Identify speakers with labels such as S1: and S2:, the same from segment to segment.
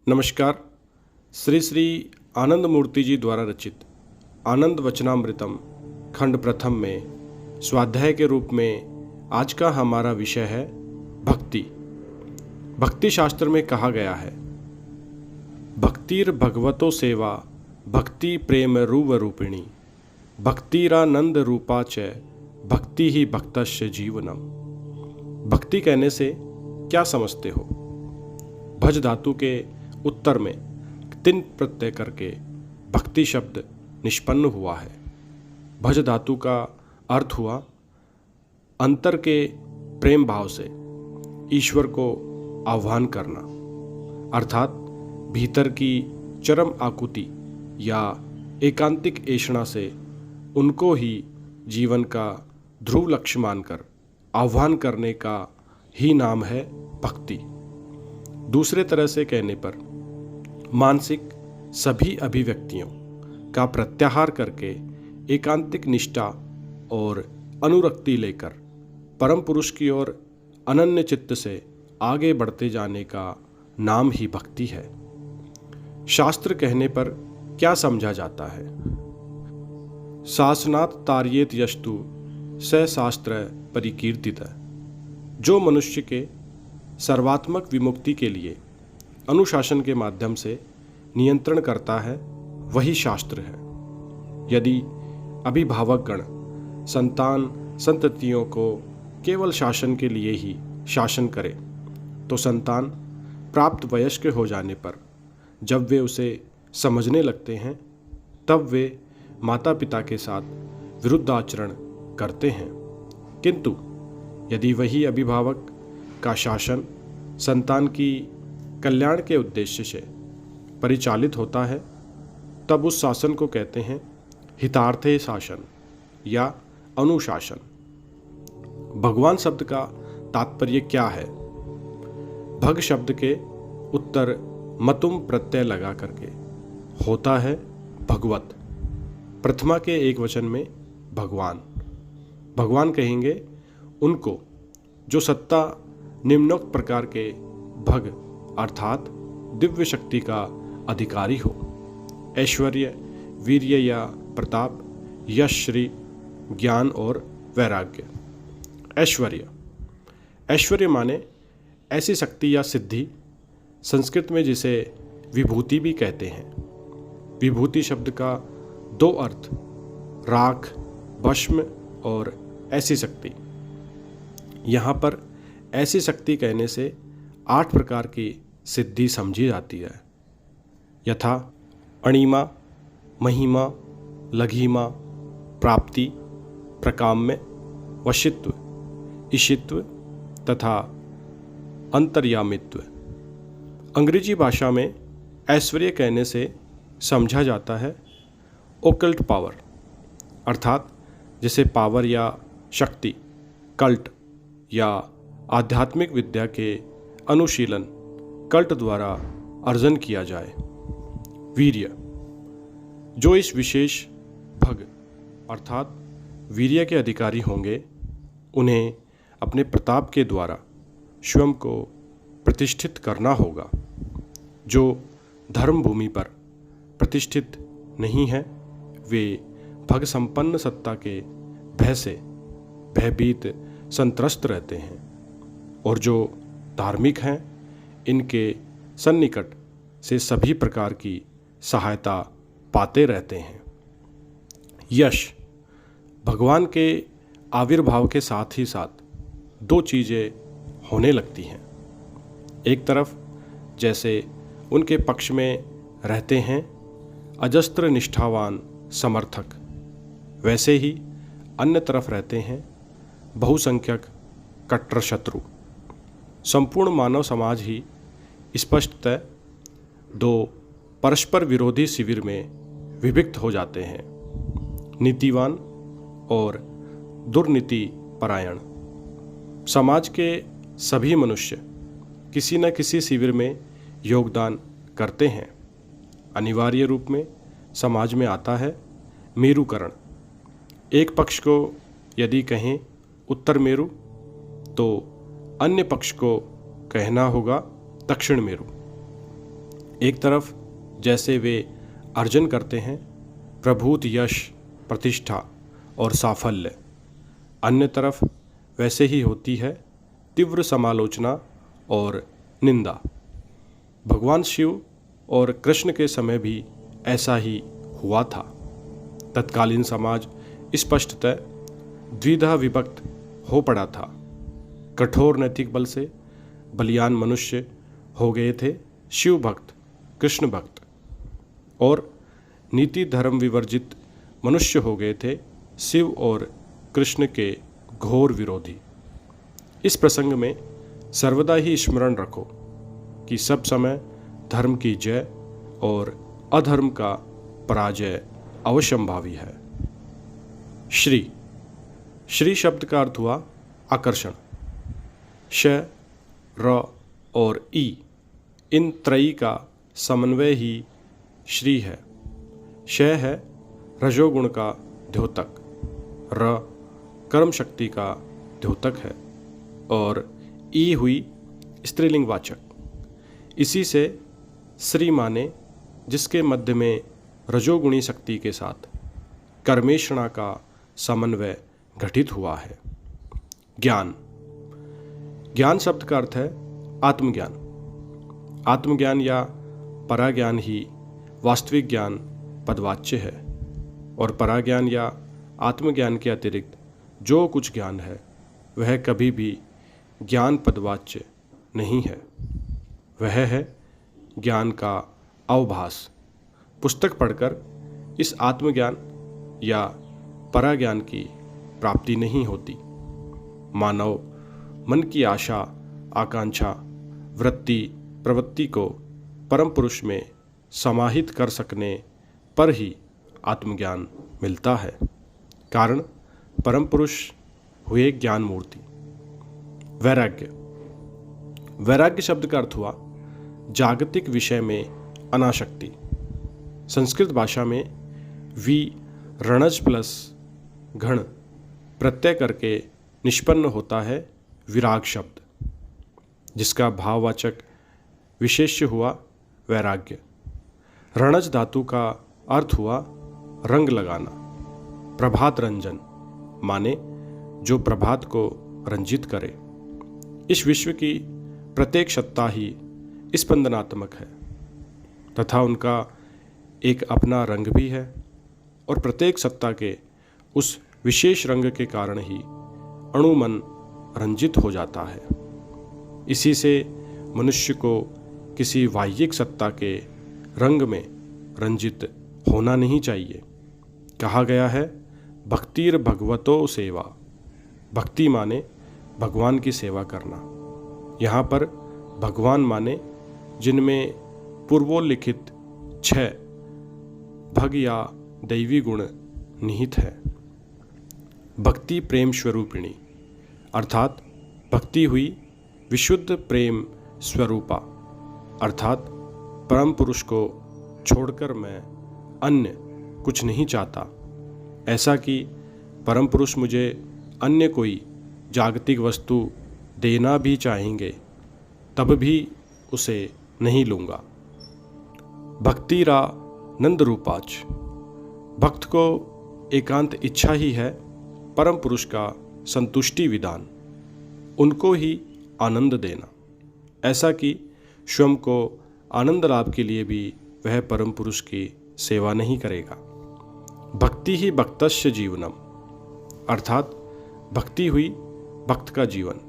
S1: नमस्कार। श्री श्री आनंद मूर्ति जी द्वारा रचित आनंद वचनामृतम खंड प्रथम में स्वाध्याय के रूप में आज का हमारा विषय है भक्ति। भक्ति शास्त्र में कहा गया है, भक्तिर भगवतो सेवा भक्ति प्रेम रूप रूपिणी भक्तिरानंद रूपा च भक्ति ही भक्तस्य जीवनम। भक्ति कहने से क्या समझते हो? भज धातु के उत्तर में तिन प्रत्यय करके भक्ति शब्द निष्पन्न हुआ है। भज धातु का अर्थ हुआ अंतर के प्रेम भाव से ईश्वर को आह्वान करना, अर्थात भीतर की चरम आकुति या एकांतिक ऐषणा से उनको ही जीवन का ध्रुव लक्ष्य मानकर आह्वान करने का ही नाम है भक्ति। दूसरे तरह से कहने पर मानसिक सभी अभिव्यक्तियों का प्रत्याहार करके एकांतिक निष्ठा और अनुरक्ति लेकर परम पुरुष की ओर अनन्य चित्त से आगे बढ़ते जाने का नाम ही भक्ति है। शास्त्र कहने पर क्या समझा जाता है? शासनात् तार्येत यस्तु स शास्त्र परिकीर्तित। जो मनुष्य के सर्वात्मक विमुक्ति के लिए अनुशासन के माध्यम से नियंत्रण करता है वही शास्त्र है। यदि अभिभावक गण संतान संततियों को केवल शासन के लिए ही शासन करे तो संतान प्राप्त वयस्क हो जाने पर जब वे उसे समझने लगते हैं तब वे माता पिता के साथ विरुद्ध आचरण करते हैं। किंतु यदि वही अभिभावक का शासन संतान की कल्याण के उद्देश्य से परिचालित होता है तब उस शासन को कहते हैं हितार्थे शासन या अनुशासन। भगवान शब्द का तात्पर्य क्या है? भग शब्द के उत्तर मतुम प्रत्यय लगा करके होता है भगवत। प्रथमा के एक वचन में भगवान भगवान कहेंगे उनको जो सत्ता निम्नोक्त प्रकार के भग अर्थात दिव्य शक्ति का अधिकारी हो, ऐश्वर्य वीर्य या प्रताप यश श्री ज्ञान और वैराग्य। ऐश्वर्य माने ऐसी शक्ति या सिद्धि, संस्कृत में जिसे विभूति भी कहते हैं। विभूति शब्द का दो अर्थ राख भस्म और ऐसी शक्ति। यहाँ पर ऐसी शक्ति कहने से 8 प्रकार की सिद्धि समझी जाती है, यथा अणिमा महिमा लघिमा प्राप्ति प्रकाम्य वशित्व ईशित्व तथा अंतर्यामित्व। अंग्रेजी भाषा में ऐश्वर्य कहने से समझा जाता है ओकल्ट पावर, अर्थात जैसे पावर या शक्ति कल्ट या आध्यात्मिक विद्या के अनुशीलन कल्ट द्वारा अर्जन किया जाए। वीर्य जो इस विशेष भग अर्थात वीर्य के अधिकारी होंगे उन्हें अपने प्रताप के द्वारा स्वयं को प्रतिष्ठित करना होगा। जो धर्म भूमि पर प्रतिष्ठित नहीं है वे भग संपन्न सत्ता के भय से भयभीत संत्रस्त रहते हैं, और जो धार्मिक हैं इनके सन्निकट से सभी प्रकार की सहायता पाते रहते हैं। यश भगवान के आविर्भाव के साथ ही साथ 2 चीज़ें होने लगती हैं। एक तरफ जैसे उनके पक्ष में रहते हैं अजस्त्र निष्ठावान समर्थक, वैसे ही अन्य तरफ रहते हैं बहुसंख्यक कट्टर शत्रु। संपूर्ण मानव समाज ही स्पष्टतः 2 परस्पर विरोधी शिविर में विभक्त हो जाते हैं, नीतिवान और दुर्नीति परायण। समाज के सभी मनुष्य किसी न किसी शिविर में योगदान करते हैं। अनिवार्य रूप में समाज में आता है मेरुकरण। एक पक्ष को यदि कहें उत्तर मेरु तो अन्य पक्ष को कहना होगा दक्षिण मेरु। एक तरफ जैसे वे अर्जन करते हैं प्रभूत यश, प्रतिष्ठा और साफल्य, अन्य तरफ वैसे ही होती है तीव्र समालोचना और निंदा। भगवान शिव और कृष्ण के समय भी ऐसा ही हुआ था। तत्कालीन समाज स्पष्टतः द्विधा विभक्त हो पड़ा था। कठोर नैतिक बल से बलियान मनुष्य हो गए थे शिव भक्त, कृष्ण भक्त, और नीति धर्म विवर्जित मनुष्य हो गए थे शिव और कृष्ण के घोर विरोधी। इस प्रसंग में सर्वदा ही स्मरण रखो कि सब समय धर्म की जय और अधर्म का पराजय अवश्यंभावी है। श्री श्री शब्द का अर्थ हुआ आकर्षण। श, र और ई इन त्रयी का समन्वय ही श्री है। श है रजोगुण का द्योतक, र कर्म शक्ति का द्योतक है और ई हुई स्त्रीलिंग वाचक। इसी से श्री माने जिसके मध्य में रजोगुणी शक्ति के साथ कर्मेषणा का समन्वय घटित हुआ है। ज्ञान। ज्ञान शब्द का अर्थ है आत्मज्ञान। आत्मज्ञान या पराज्ञान ही वास्तविक ज्ञान पदवाच्य है और पराज्ञान या आत्मज्ञान के अतिरिक्त जो कुछ ज्ञान है वह कभी भी ज्ञान पदवाच्य नहीं है। वह है ज्ञान का अवभास। पुस्तक पढ़कर इस आत्मज्ञान या पराज्ञान की प्राप्ति नहीं होती। मानव मन की आशा, आकांक्षा, वृत्ति, प्रवृत्ति को परम पुरुष में समाहित कर सकने पर ही आत्मज्ञान मिलता है। कारण परम पुरुष हुए ज्ञान मूर्ति। वैराग्य। वैराग्य शब्द का अर्थ हुआ जागतिक विषय में अनासक्ति। संस्कृत भाषा में वी रणज प्लस घण प्रत्यय करके निष्पन्न होता है विराग शब्द, जिसका भाववाचक विशेष्य हुआ वैराग्य। रणज धातु का अर्थ हुआ रंग लगाना। प्रभात रंजन माने जो प्रभात को रंजित करे। इस विश्व की प्रत्येक सत्ता ही स्पंदनात्मक है तथा उनका एक अपना रंग भी है और प्रत्येक सत्ता के उस विशेष रंग के कारण ही अणुमन रंजित हो जाता है। इसी से मनुष्य को किसी बाह्यिक सत्ता के रंग में रंजित होना नहीं चाहिए। कहा गया है भक्तिर भगवतो सेवा। भक्ति माने भगवान की सेवा करना। यहाँ पर भगवान माने जिनमें पूर्वोल्लिखित 6 भग या दैवी गुण निहित है। भक्ति प्रेम स्वरूपिणी अर्थात भक्ति हुई विशुद्ध प्रेम स्वरूपा, अर्थात परम पुरुष को छोड़कर मैं अन्य कुछ नहीं चाहता। ऐसा कि परम पुरुष मुझे अन्य कोई जागतिक वस्तु देना भी चाहेंगे तब भी उसे नहीं लूँगा। भक्ति रा नंद रूपाच। भक्त को एकांत इच्छा ही है परम पुरुष का संतुष्टि विधान, उनको ही आनंद देना। ऐसा कि स्वयं को आनंद लाभ के लिए भी वह परम पुरुष की सेवा नहीं करेगा। भक्ति ही भक्तस्य जीवनम अर्थात भक्ति हुई भक्त का जीवन।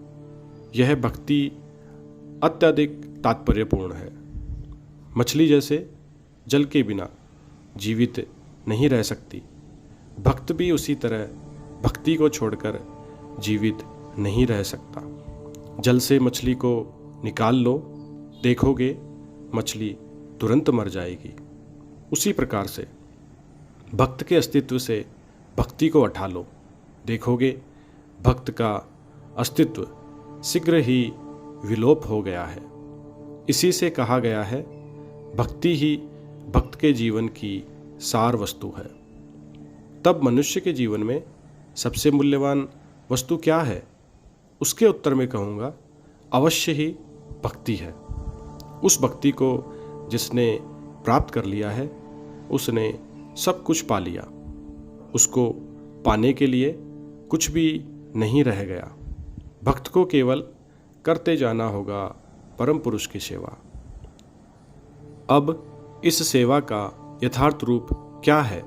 S1: यह भक्ति अत्यधिक तात्पर्यपूर्ण है। मछली जैसे जल के बिना जीवित नहीं रह सकती, भक्त भी उसी तरह भक्ति को छोड़कर जीवित नहीं रह सकता। जल से मछली को निकाल लो, देखोगे मछली तुरंत मर जाएगी। उसी प्रकार से भक्त के अस्तित्व से भक्ति को हटा लो, देखोगे भक्त का अस्तित्व शीघ्र ही विलोप हो गया है। इसी से कहा गया है भक्ति ही भक्त के जीवन की सार वस्तु है। तब मनुष्य के जीवन में सबसे मूल्यवान वस्तु क्या है? उसके उत्तर में कहूँगा अवश्य ही भक्ति है। उस भक्ति को जिसने प्राप्त कर लिया है उसने सब कुछ पा लिया। उसको पाने के लिए कुछ भी नहीं रह गया। भक्त को केवल करते जाना होगा परम पुरुष की सेवा। अब इस सेवा का यथार्थ रूप क्या है?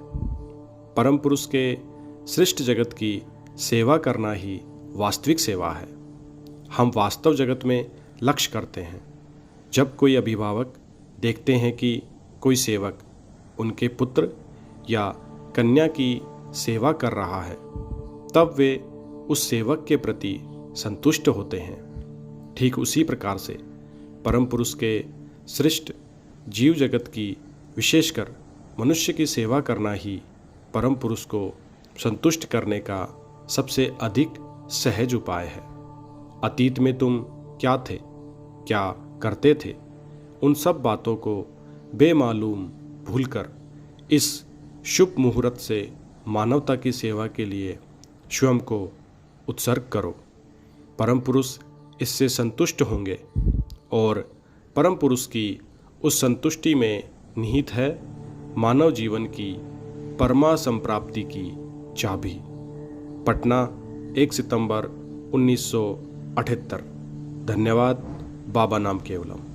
S1: परम पुरुष के सृष्ट जगत की सेवा करना ही वास्तविक सेवा है। हम वास्तव जगत में लक्ष्य करते हैं। जब कोई अभिभावक देखते हैं कि कोई सेवक उनके पुत्र या कन्या की सेवा कर रहा है, तब वे उस सेवक के प्रति संतुष्ट होते हैं। ठीक उसी प्रकार से परम पुरुष के सृष्ट जीव जगत की, विशेषकर मनुष्य की सेवा करना ही परम पुरुष को संतुष्ट करने का सबसे अधिक सहज उपाय है। अतीत में तुम क्या थे, क्या करते थे, उन सब बातों को बेमालूम भूलकर इस शुभ मुहूर्त से मानवता की सेवा के लिए स्वयं को उत्सर्ग करो। परम पुरुष इससे संतुष्ट होंगे और परम पुरुष की उस संतुष्टि में निहित है मानव जीवन की परमा संप्राप्ति की चाबी। पटना, 1 सितंबर 1978। धन्यवाद। बाबा नाम केवलम।